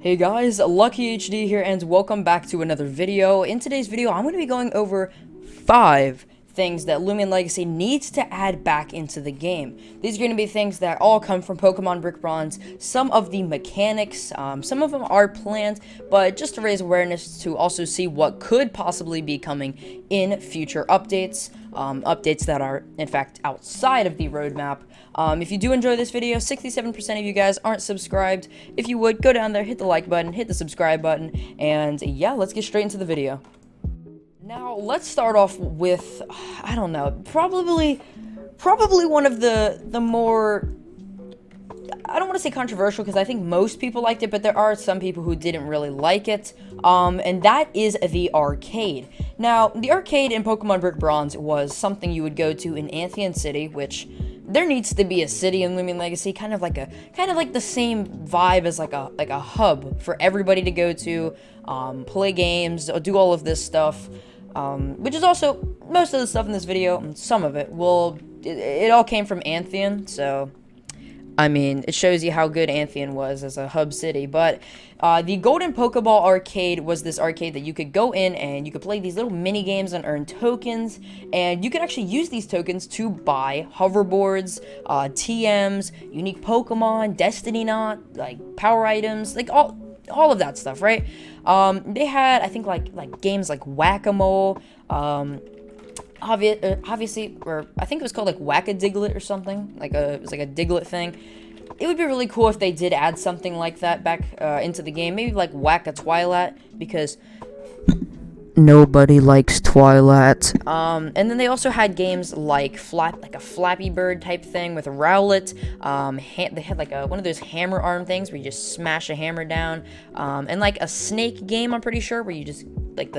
Hey guys, LuckyHD here, and welcome back to another video. In today's video, I'm going to be going over 5 things that Loomian Legacy needs to add back into the game. These are going to be things that all come from Pokemon Brick Bronze. Some of the mechanics, some of them are planned, but just to raise awareness to also see what could possibly be coming in future updates. Updates that are, in fact, outside of the roadmap. If you do enjoy this video, 67% of you guys aren't subscribed. If you would, go down there, hit the like button, hit the subscribe button, and yeah, let's get straight into the video. Now, let's start off with, I don't know, probably one of the more, I don't want to say controversial, because I think most people liked it, but there are some people who didn't really like it, and that is the arcade. Now, the arcade in Pokemon Brick Bronze was something you would go to in Anthean City, which there needs to be a city in Loomian Legacy, kind of like the same vibe as like a hub for everybody to go to, play games, do all of this stuff, which is also most of the stuff in this video, and some of it it all came from Anthean, so I mean, it shows you how good Anthean was as a hub city. But the Golden Pokeball Arcade was this arcade that you could go in and you could play these little mini games and earn tokens. And you could actually use these tokens to buy hoverboards, TMs, unique Pokemon, Destiny Knot, like power items, like all of that stuff, right? They had, I think, like games like Whack-A-Mole, obviously, or I think it was called like Whack-A-Diglett or something, it was like a Diglett thing. It would be really cool if they did add something like that back into the game, maybe like Whack-A-Twilight, because nobody likes Twilight. And then they also had games like a Flappy Bird type thing with a Rowlet. They had like one of those hammer arm things where you just smash a hammer down, and like a snake game, I'm pretty sure, where you just like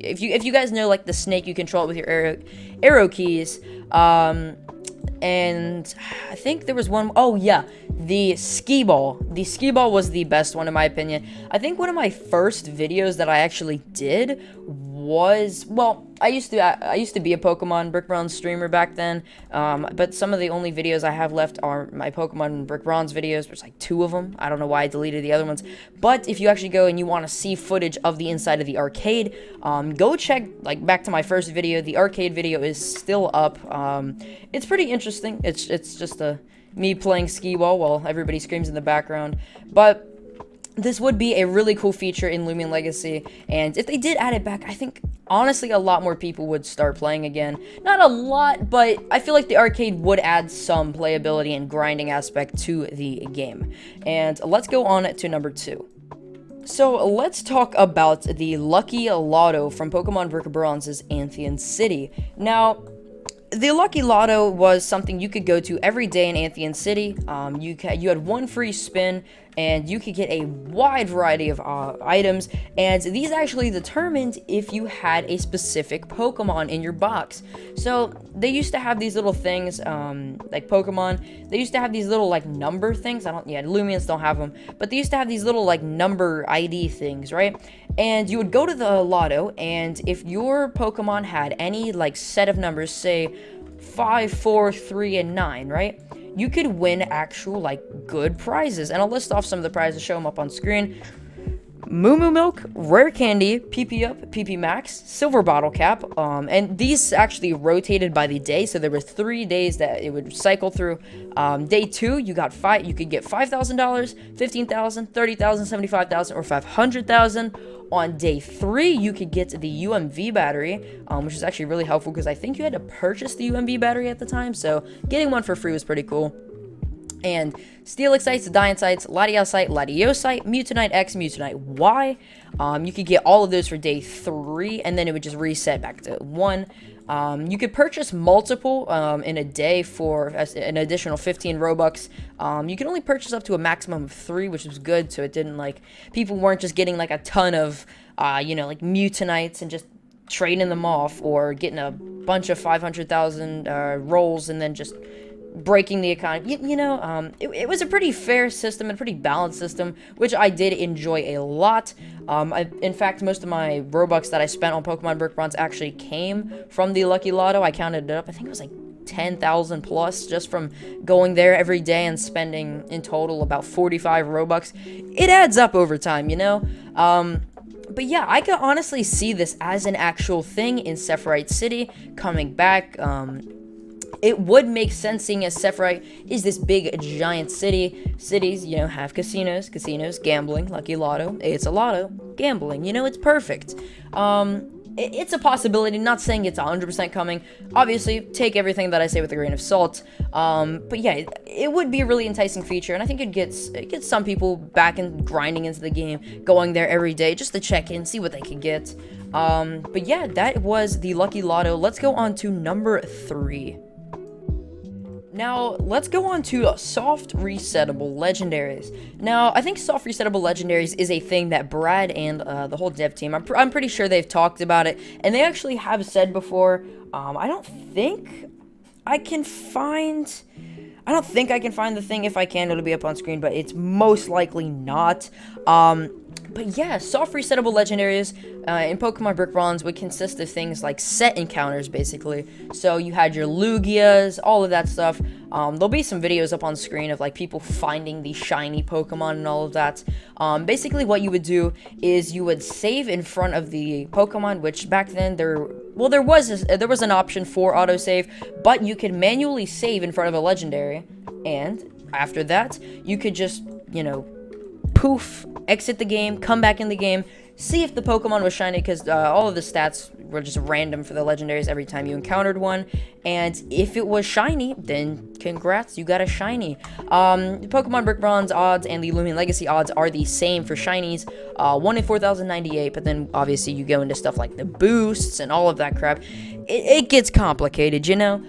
if you guys know, like, the snake, you control it with your arrow keys. And I think there was one, oh yeah, the skee ball. The skee ball was the best one in my opinion. I think one of my first videos that I actually did was, well, I used to be a Pokemon Brick Bronze streamer back then, but some of the only videos I have left are my Pokemon Brick Bronze videos. There's like 2 of them. I don't know why I deleted the other ones, but if you actually go and you want to see footage of the inside of the arcade, go check, like, back to my first video. The arcade video is still up. It's pretty interesting. It's just me playing skee ball while everybody screams in the background, but this would be a really cool feature in Loomian Legacy, and if they did add it back, I think, honestly, a lot more people would start playing again. Not a lot, but I feel like the arcade would add some playability and grinding aspect to the game. And let's go on to number 2. So let's talk about the Lucky Lotto from Pokemon Brick Bronze's Anthean City. Now, the Lucky Lotto was something you could go to every day in Anthean City. You had one free spin, and you could get a wide variety of items, and these actually determined if you had a specific Pokemon in your box. So they used to have these little things, like Pokemon, they used to have these little, like, number things. Loomians don't have them, but they used to have these little, like, number ID things, right? And you would go to the lotto, and if your Pokemon had any, like, set of numbers, say 5, 4, 3, and 9, right? You could win actual, like, good prizes. And I'll list off some of the prizes, show them up on screen. Moo Moo Milk, Rare Candy, PP Up, PP Max, Silver Bottle Cap, and these actually rotated by the day, so there were 3 days that it would cycle through. Day 2, you could get $5,000, $15,000, $30,000, $75,000, or $500,000. On day 3, you could get the UMV battery, which is actually really helpful because I think you had to purchase the UMV battery at the time, so getting one for free was pretty cool. And Steelix-Sites, Diancytes, Latiosite, Latiosite, Mutanite X, Mutanite Y. You could get all of those for day 3, and then it would just reset back to 1. You could purchase multiple in a day for an additional 15 Robux. You could only purchase up to a maximum of 3, which was good, so it didn't, like, people weren't just getting, like, a ton of, like, Mutanites and just trading them off, or getting a bunch of 500,000 rolls and then just breaking the economy. It was a pretty fair system and pretty balanced system, which I did enjoy a lot. In fact, most of my Robux that I spent on Pokemon Brick Bronze actually came from the Lucky Lotto. I counted it up. I think it was like 10,000 plus just from going there every day and spending in total about 45 Robux. It adds up over time, you know? But yeah, I could honestly see this as an actual thing in Sephiroth City coming back. It would make sense seeing as Sephiroth is this big giant city. Cities, you know, have casinos, gambling, lucky lotto, it's a lotto, gambling, you know, it's perfect. It's a possibility, not saying it's 100% coming. Obviously, take everything that I say with a grain of salt. But yeah, it would be a really enticing feature, and I think it gets some people back and grinding into the game, going there every day just to check in, see what they can get. But yeah, that was the Lucky Lotto. Let's go on to number 3. Now, let's go on to soft resettable legendaries. Now, I think soft resettable legendaries is a thing that Brad and the whole dev team, I'm pretty sure they've talked about it, and they actually have said before, I don't think I can find the thing. If I can, it'll be up on screen, but it's most likely not. But yeah, soft resettable legendaries in Pokemon Brick Bronze would consist of things like set encounters, basically. So you had your Lugias, all of that stuff. There'll be some videos up on screen of like people finding the shiny Pokemon and all of that. Basically what you would do is you would save in front of the Pokemon, which back then there was an option for autosave, but you could manually save in front of a legendary, and after that you could just, you know, poof, exit the game, come back in the game, see if the Pokemon was shiny, because all of the stats were just random for the legendaries every time you encountered one, and if it was shiny, then congrats, you got a shiny. Pokemon Brick Bronze odds and the Loomian Legacy odds are the same for shinies, 1 in 4,098, but then obviously you go into stuff like the boosts and all of that crap. It gets complicated, you know?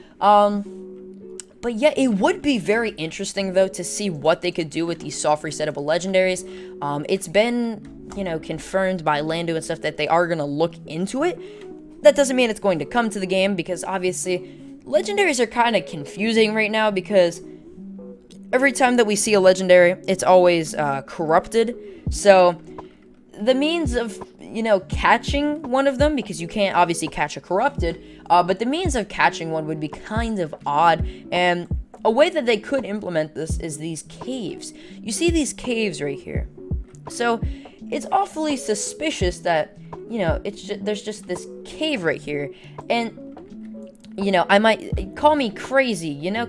But yeah, it would be very interesting, though, to see what they could do with these soft resettable legendaries. It's been, you know, confirmed by Lando and stuff that they are going to look into it. That doesn't mean it's going to come to the game, because obviously legendaries are kind of confusing right now, because every time that we see a legendary, it's always corrupted. So the means of, you know, catching one of them, because you can't obviously catch a corrupted, but the means of catching one would be kind of odd, and a way that they could implement this is these caves. You see these caves right here. So it's awfully suspicious that, you know, there's just this cave right here, and, you know, I might call me crazy, you know,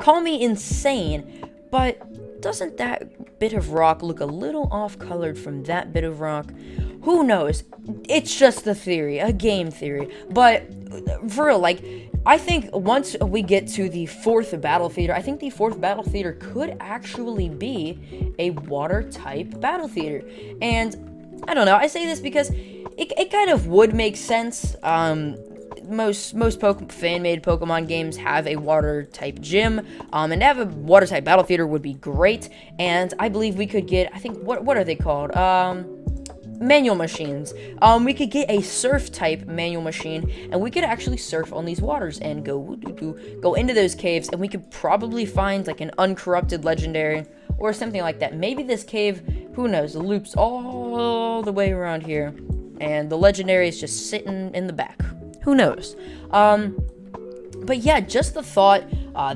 call me insane, but doesn't that bit of rock look a little off-colored from that bit of rock? Who knows? It's just a theory, a game theory. But for real, like, I think once we get to the 4th battle theater, I think the 4th battle theater could actually be a water type battle theater. And I don't know, I say this because it kind of would make sense. Most fan-made Pokemon games have a water-type gym, and to have a water-type battle theater would be great, and I believe we could get, I think, what are they called? Manual machines. We could get a surf-type manual machine, and we could actually surf on these waters and go into those caves, and we could probably find, like, an uncorrupted legendary, or something like that. Maybe this cave, who knows, loops all the way around here, and the legendary is just sitting in the back. Who knows? But yeah, just the thought,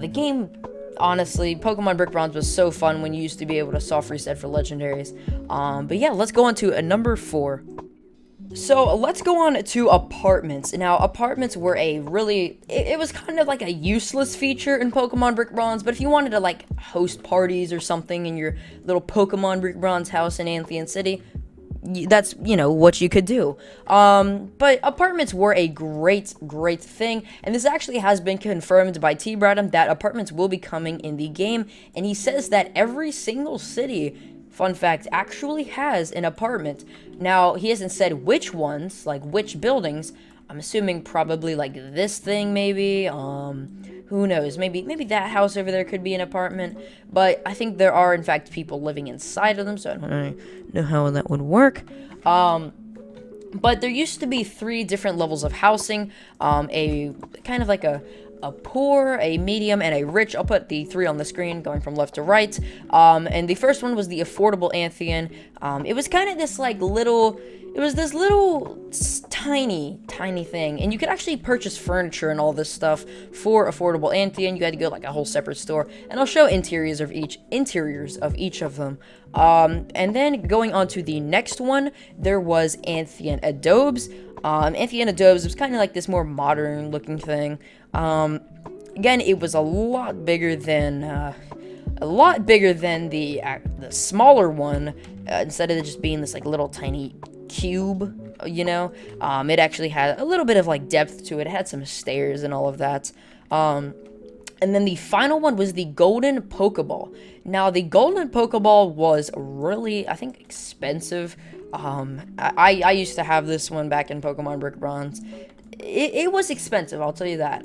the game, honestly, Pokemon Brick Bronze was so fun when you used to be able to soft reset for legendaries. But yeah, let's go on to number 4. So let's go on to apartments. Now, apartments were a really, it was kind of like a useless feature in Pokemon Brick Bronze, but if you wanted to, like, host parties or something in your little Pokemon Brick Bronze house in Anthean City, that's, you know, what you could do. But apartments were a great thing, and this actually has been confirmed by T-Bradham that apartments will be coming in the game, and he says that every single city, fun fact, actually has an apartment. Now, he hasn't said which ones, like which buildings. I'm assuming probably like this thing, maybe. Who knows? Maybe that house over there could be an apartment. But I think there are, in fact, people living inside of them, so I don't really know how that would work. But there used to be 3 different levels of housing. A kind of like a a poor, a medium, and a rich. I'll put the 3 on the screen going from left to right. And the first one was the affordable Anthean. It was kind of this like little, it was this little tiny thing, and you could actually purchase furniture and all this stuff for affordable Anthean. You had to go like a whole separate store, and I'll show interiors of each of them. And then going on to the next one, there was Anthean Adobes. Anthean Adobes was kind of like this more modern looking thing. Again, it was a lot bigger than the smaller one. Instead of it just being this like little tiny cube, you know, it actually had a little bit of like depth to it. It had some stairs and all of that. And then the final one was the Golden Pokeball. Now, the Golden Pokeball was really, I think, expensive. I used to have this one back in Pokemon Brick Bronze. It was expensive, I'll tell you that.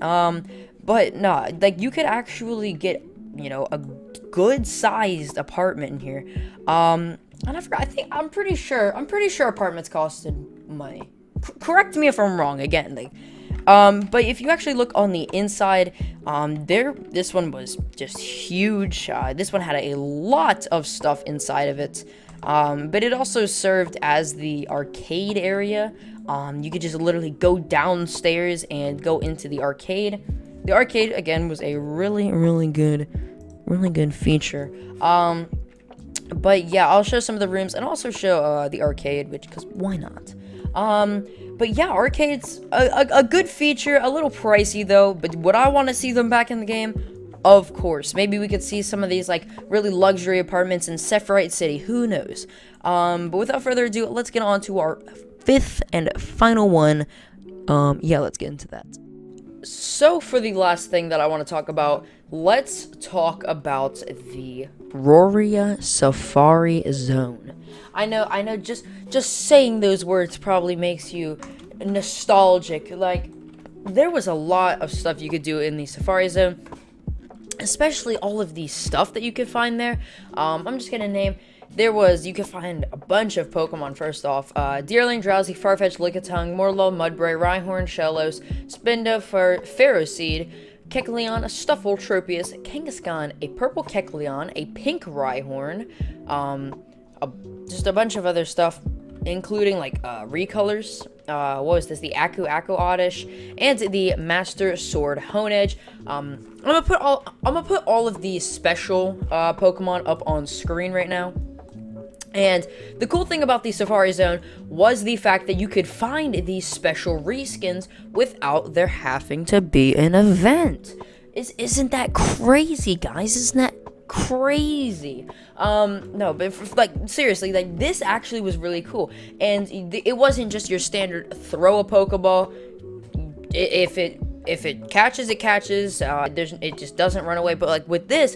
But no, like you could actually get, you know, a good-sized apartment in here. And I forgot. I'm pretty sure apartments costed money. Correct me if I'm wrong. Again, like. But if you actually look on the inside, this one was just huge. This one had a lot of stuff inside of it. But it also served as the arcade area. You could just literally go downstairs and go into the arcade. The arcade, again, was a really good feature. But yeah, I'll show some of the rooms and also show the arcade, because why not? But yeah, arcades, a good feature, a little pricey though, but would I want to see them back in the game? Of course. Maybe we could see some of these like really luxury apartments in Sephiroth City, who knows? But without further ado, let's get on to our 5th and final one. Yeah, let's get into that. So for the last thing that I want to talk about, let's talk about the Roria Safari Zone. I know, just saying those words probably makes you nostalgic. Like, there was a lot of stuff you could do in the Safari Zone, especially all of the stuff that you could find there. I'm just gonna name. You could find a bunch of Pokemon, first off. Deerling, Drowsy, Farfetch'd, Lickitung, Morlo, Mudbray, Rhyhorn, Shellos, Spinda, Ferroseed, Kecleon, a Stuffle, Tropius, Kangaskhan, a purple Kecleon, a pink Rhyhorn, just a bunch of other stuff, including like recolors. What was this? The Aku Oddish and the Master Sword Honedge. I'm gonna put all of these special Pokemon up on screen right now. And the cool thing about the Safari Zone was the fact that you could find these special reskins without there having to be an event. Isn't that crazy, guys? Isn't that crazy? No, but like seriously, like this actually was really cool, and it wasn't just your standard throw a Pokeball. If it catches, it catches. It just doesn't run away. But like with this,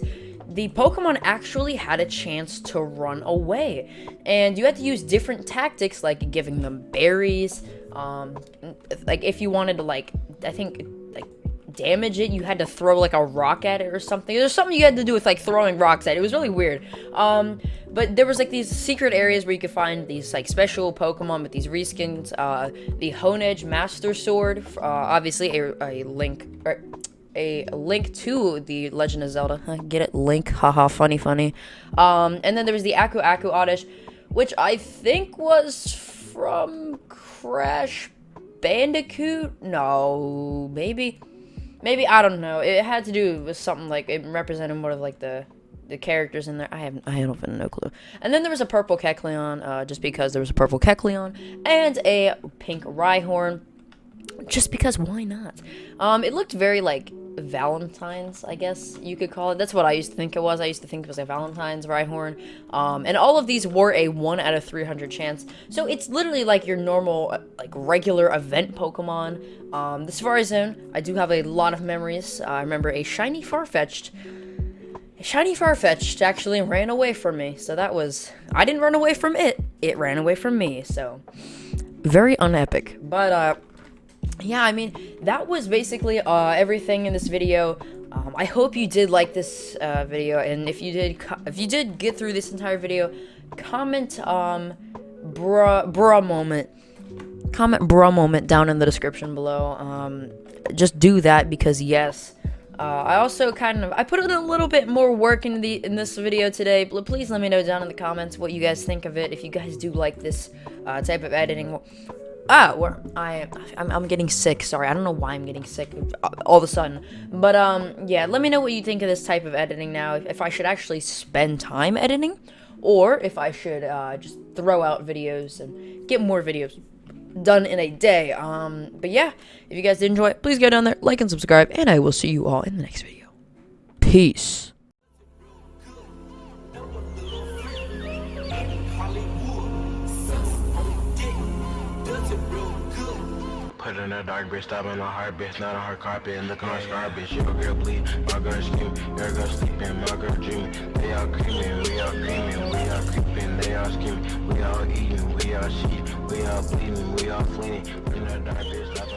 the Pokemon actually had a chance to run away, and you had to use different tactics, like giving them berries. Like if you wanted to, like, I think, like, damage it, you had to throw like a rock at it or something. There's something you had to do with like throwing rocks at it. It was really weird. But there was like these secret areas where you could find these like special Pokemon with these reskins. The Honedge Master Sword, obviously a link to the Legend of Zelda. Get it? Link. Haha, funny. And then there was the Aku Oddish, which I think was from Crash Bandicoot. No, maybe, I don't know. It had to do with something like it represented one of like the characters in there. I don't have no clue. And then there was a purple Kecleon, just because there was a purple Kecleon, and a pink Rhyhorn, just because why not? It looked very like Valentine's, I guess you could call it. That's what I used to think it was. I used to think it was a Valentine's Rhyhorn. And all of these were a 1 out of 300 chance. So it's literally like your normal, like regular event Pokemon. The Safari Zone, I do have a lot of memories. I remember a shiny Farfetch'd actually ran away from me. So that was, I didn't run away from it. It ran away from me. So very unepic. But, yeah, I mean, that was basically everything in this video. I hope you did like this video, and if you did get through this entire video, comment bruh moment. comment bro moment down in the description below. Just do that because yes. I also I put in a little bit more work in this video today. But please let me know down in the comments what you guys think of it. If you guys do like this type of editing. I'm getting sick. Sorry, I don't know why I'm getting sick all of a sudden. But yeah, let me know what you think of this type of editing now. If I should actually spend time editing, or if I should just throw out videos and get more videos done in a day. But yeah, if you guys did enjoy it, please go down there, like and subscribe, and I will see you all in the next video. Peace. Put in a dark bitch, stop in a hard bitch, not a hard carpet, and look on a scar bitch. Your girl bleed, my girl scream, your girl sleeping, my girl dreaming. They all creaming, we all creaming, we all creeping, they all screaming, we all eating, we all shit, we all bleeding, we all fleeing. Put in a dark bitch, stop